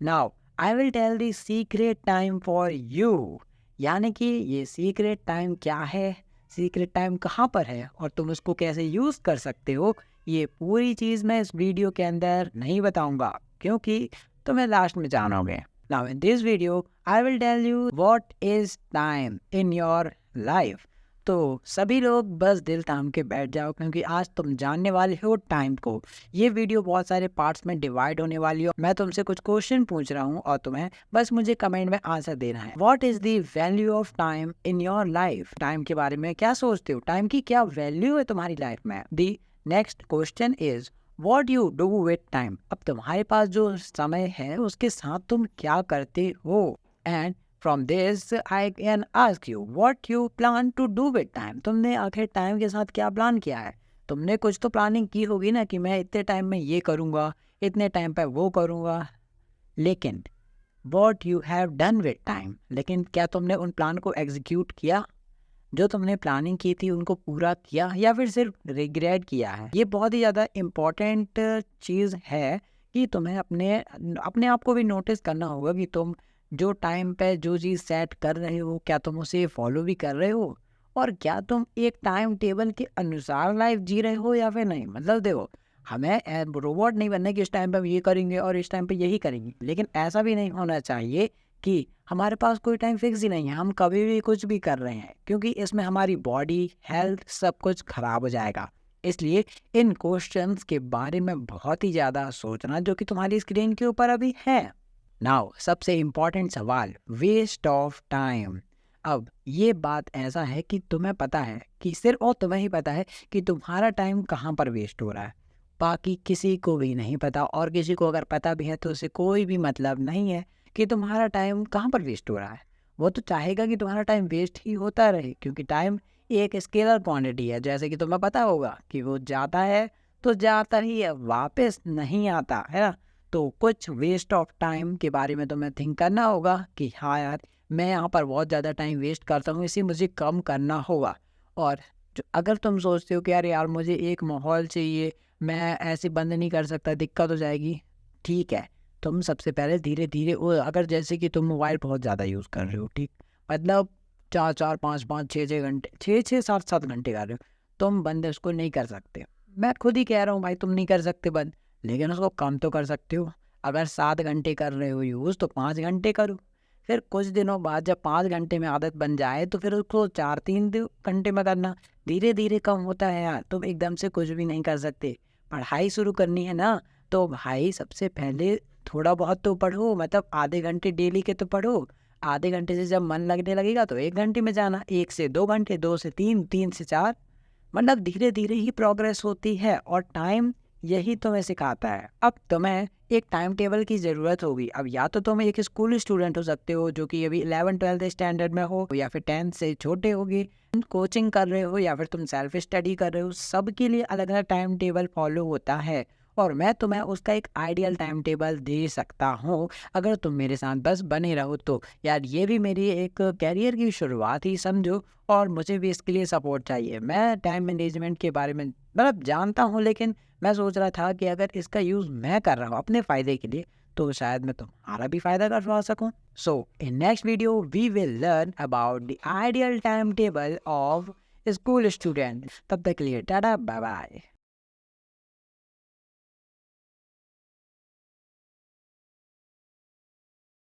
Now I will tell the secret time for you, यानी कि ये सीक्रेट टाइम क्या है, सीक्रेट टाइम कहाँ पर है और तुम उसको कैसे यूज़ कर सकते हो, ये पूरी चीज़ मैं इस वीडियो के अंदर नहीं बताऊंगा क्योंकि तुम्हें लास्ट में जानोगे। Now in this video I will tell you what is time in your life. तो सभी लोग बस दिल थाम के बैठ जाओ क्योंकि आज तुम जानने वाले हो टाइम को। ये वीडियो बहुत सारे पार्ट्स में डिवाइड होने वाली है। मैं तुमसे कुछ क्वेश्चन पूछ रहा हूँ और तुम्हें बस मुझे कमेंट में आंसर देना है। What is the value of time in your life? Time के बारे में क्या सोचते हो? टाइम की क्या वैल्यू है तुम्हारी लाइफ में? The next question is what you do with time. अब तुम्हारे पास जो समय है उसके साथ तुम क्या करते हो? And from this I can ask you what you plan to do with time. तुमने आखिर टाइम के साथ क्या प्लान किया है? तुमने कुछ तो प्लानिंग की होगी ना कि मैं इतने टाइम में ये करूँगा, इतने टाइम पे वो करूँगा, लेकिन what you have done with time, लेकिन क्या तुमने उन प्लान को एग्जीक्यूट किया? जो तुमने प्लानिंग की थी उनको पूरा किया या फिर सिर्फ रिग्रेट किया है? ये बहुत ही ज़्यादा इम्पॉर्टेंट चीज़ है कि तुम्हें अपने अपने आप को भी नोटिस करना होगा कि तुम जो टाइम पे जो चीज़ सेट कर रहे हो क्या तुम उसे फॉलो भी कर रहे हो, और क्या तुम एक टाइम टेबल के अनुसार लाइफ जी रहे हो या फिर नहीं। मतलब देखो, हमें रोबोट नहीं बनना कि इस टाइम पे हम ये करेंगे और इस टाइम पे यही करेंगे, लेकिन ऐसा भी नहीं होना चाहिए कि हमारे पास कोई टाइम फिक्स ही नहीं है, हम कभी भी कुछ भी कर रहे हैं, क्योंकि इसमें हमारी बॉडी हेल्थ सब कुछ खराब हो जाएगा। इसलिए इन क्वेश्चंस के बारे में बहुत ही ज़्यादा सोचना जो कि तुम्हारी स्क्रीन के ऊपर अभी है। नाउ सबसे इम्पॉर्टेंट सवाल, वेस्ट ऑफ टाइम। अब ये बात ऐसा है कि तुम्हें पता है कि सिर्फ और तुम्हें ही पता है कि तुम्हारा टाइम कहाँ पर वेस्ट हो रहा है, बाकी किसी को भी नहीं पता, और किसी को अगर पता भी है तो उसे कोई भी मतलब नहीं है कि तुम्हारा टाइम कहाँ पर वेस्ट हो रहा है। वो तो चाहेगा कि तुम्हारा टाइम वेस्ट ही होता रहे, क्योंकि टाइम एक स्केलर क्वांटिटी है, जैसे कि तुम्हें पता होगा कि वो जाता है तो जाता ही है, वापस नहीं आता है ना। तो कुछ वेस्ट ऑफ टाइम के बारे में तुम्हें थिंक करना होगा कि हाँ यार, मैं यहाँ पर बहुत ज़्यादा टाइम वेस्ट करता हूँ, इसे मुझे कम करना होगा। और अगर तुम सोचते हो कि यार यार मुझे एक माहौल चाहिए, मैं ऐसे बंद नहीं कर सकता, दिक्कत हो जाएगी, ठीक है। तुम सबसे पहले धीरे धीरे वो, अगर जैसे कि तुम मोबाइल बहुत ज़्यादा यूज़ कर रहे हो, ठीक, मतलब 4-4 5-5 6-6 घंटे, 6-6 7-7 घंटे कर रहे हो, तुम बंद उसको नहीं कर सकते। मैं खुद ही कह रहा हूँ भाई, तुम नहीं कर सकते बंद, लेकिन उसको कम तो कर सकते हो। अगर 7 घंटे कर रहे हो यूज़ तो 5 घंटे करो। फिर कुछ दिनों बाद जब 5 घंटे में आदत बन जाए तो फिर उसको 4-3 घंटे में करना। धीरे धीरे कम होता है यार, तुम एकदम से कुछ भी नहीं कर सकते। पढ़ाई शुरू करनी है ना, तो भाई सबसे पहले थोड़ा बहुत तो पढ़ो, मतलब आधे घंटे डेली के तो पढ़ो। आधे घंटे से जब मन लगने लगेगा तो 1 घंटे में जाना, 1 से 2 घंटे, 2 से 3, 3 से 4, मतलब धीरे धीरे ही प्रोग्रेस होती है और टाइम यही तुम्हें सिखाता है। अब तुम्हें एक टाइम टेबल की ज़रूरत होगी। अब या तो तुम एक स्कूल स्टूडेंट हो सकते हो जो कि अभी 11-12 स्टैंडर्ड में हो, या फिर 10 से छोटे होगे, कोचिंग कर रहे हो, या फिर तुम सेल्फ स्टडी कर रहे हो, सबके लिए अलग अलग टाइम टेबल फॉलो होता है। और मैं तुम्हें उसका एक आइडियल टाइम टेबल दे सकता हूँ अगर तुम मेरे साथ बस बने रहो तो। यार ये भी मेरी एक कैरियर की शुरुआत ही समझो, और मुझे भी इसके लिए सपोर्ट चाहिए। मैं टाइम मैनेजमेंट के बारे में मतलब जानता हूँ, लेकिन मैं सोच रहा था कि अगर इसका यूज़ मैं कर रहा हूँ अपने फ़ायदे के लिए तो शायद मैं तुम्हारा भी फ़ायदा करवा सकूँ। So in next video we will learn about the ideal time table of school student. तब तक के लिए टाटा बाय बाय।